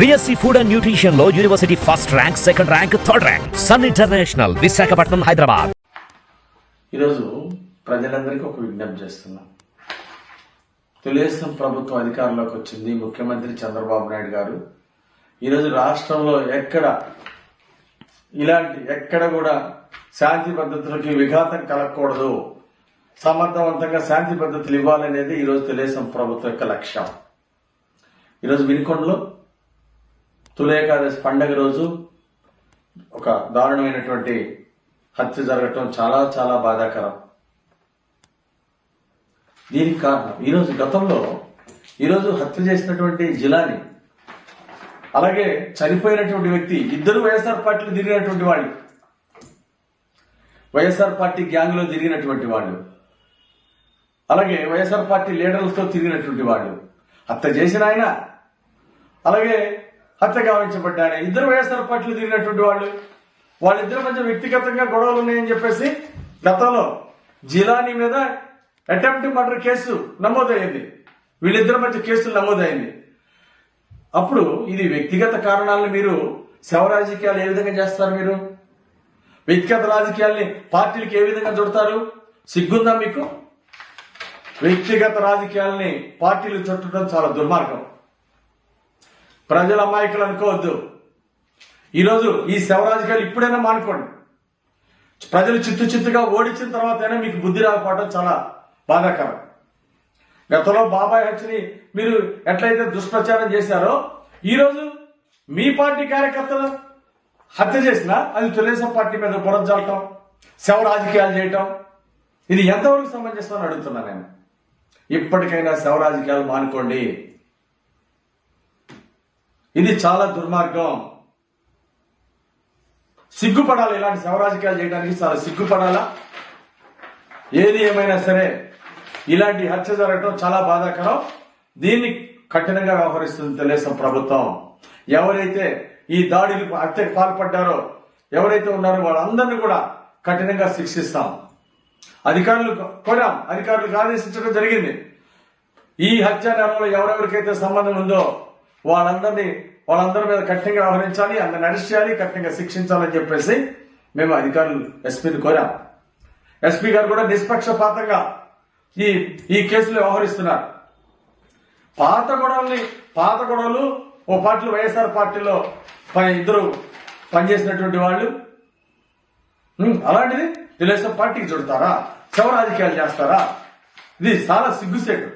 BSc Food and Nutrition లో university first rank, second rank, third rank. Sun international, Visakhapatnam, Hyderabad. ఈరోజు ప్రజలందరికీ ఒక విజ్ఞప్తి చేస్తున్నాం. తెలుగుదేశం ప్రభుత్వం అధికారంలోకి వచ్చింది. ముఖ్యమంత్రి చంద్రబాబు నాయుడు గారు ఈరోజు రాష్ట్రంలో ఎక్కడ కూడా శాంతి పద్ధతులకి విఘాతం కలగకూడదు, సమర్థవంతంగా శాంతి పద్ధతులు ఇవ్వాలనేది ఈరోజు తెలుగుదేశం ప్రభుత్వం యొక్క లక్ష్యం. ఈరోజు వినుకొండలో తొలి ఏకాదశి పండగ రోజు ఒక దారుణమైనటువంటి హత్య జరగటం చాలా చాలా బాధాకరం. దీనికి కారణం ఈరోజు హత్య చేసినటువంటి జిలాని, అలాగే చనిపోయినటువంటి వ్యక్తి ఇద్దరు వైఎస్ఆర్ పార్టీలో తిరిగినటువంటి వాళ్ళు, వైఎస్ఆర్ పార్టీ గ్యాంగ్ లో తిరిగినటువంటి వాళ్ళు, అలాగే వైఎస్ఆర్ పార్టీ లీడర్లతో తిరిగినటువంటి వాళ్ళు. హత్య చేసిన ఆయన, అలాగే హత్య గావించబడ్డ ఆయన ఇద్దరు వైఎస్ఆర్ పార్టీలో తిరిగినటువంటి వాళ్ళు. వాళ్ళిద్దరి మధ్య వ్యక్తిగతంగా గొడవలు ఉన్నాయని చెప్పేసి గతంలో జిలానీ మీద అటెంప్ట్ మర్డర్ కేసు నమోదయ్యింది. వీళ్ళిద్దరి మధ్య కేసులు నమోదైంది. అప్పుడు ఇది వ్యక్తిగత కారణాలను మీరు శవ రాజకీయాలు ఏ విధంగా చేస్తారు? మీరు వ్యక్తిగత రాజకీయాల్ని పార్టీలకు ఏ విధంగా చుడతారు? సిగ్గుందా మీకు? వ్యక్తిగత రాజకీయాల్ని పార్టీలు చుట్టడం చాలా దుర్మార్గం. ప్రజల అమాయకులు అనుకోవద్దు. ఈరోజు ఈ శవ రాజకీయాలు ఇప్పుడైనా మానుకోండి. ప్రజలు చిత్తుగా ఓడించిన తర్వాత అయినా మీకు బుద్ధి రాకపోవడం చాలా బాధాకరం. గతంలో బాబాయ్ హత్యని మీరు ఎట్లయితే దుష్ప్రచారం చేశారో, ఈరోజు మీ పార్టీ కార్యకర్తలు హత్య చేసినా అది తెలుగుదేశం పార్టీ మీద బురద జల్లటం, శవ రాజకీయాలు చేయటం, ఇది ఎంతవరకు సమంజసం అని అడుగుతున్నా నేను. ఇప్పటికైనా శవ రాజకీయాలు మానుకోండి. ఇది చాలా దుర్మార్గం. సిగ్గుపడాలి. ఇలాంటి శవ రాజకీయాలు చేయడానికి చాలా సిగ్గుపడాలా. ఏది ఏమైనా సరే ఇలాంటి హత్య జరగడం చాలా బాధాకరం. దీన్ని కఠినంగా వ్యవహరిస్తుంది తెలుగుదేశం ప్రభుత్వం. ఎవరైతే ఈ దాడికి హత్యకు పాల్పడ్డారో, ఎవరైతే ఉన్నారో వాళ్ళందరినీ కూడా కఠినంగా శిక్షిస్తాం. అధికారులకు ఆదేశించడం జరిగింది. ఈ హత్య నేరంలో ఎవరెవరికైతే సంబంధం ఉందో వాళ్ళందరి మీద కఠినంగా వ్యవహరించాలి, అందరిని అరెస్ట్ చేయాలి, కఠినంగా శిక్షించాలని చెప్పేసి మేము అధికారులు ఎస్పీని కోరాం. ఎస్పీ గారు కూడా నిష్పక్షపాతంగా ఈ కేసులో వ్యవహరిస్తున్నారు. పాత గొడవలు ఓ పార్టీలో వైఎస్ఆర్ పార్టీలో ఇద్దరు పనిచేసినటువంటి వాళ్ళు, అలాంటిది తెలుగుదేశం పార్టీకి చుడతారా? శవ రాజకీయాలు చేస్తారా? ఇది చాలా సిగ్గుసేటు.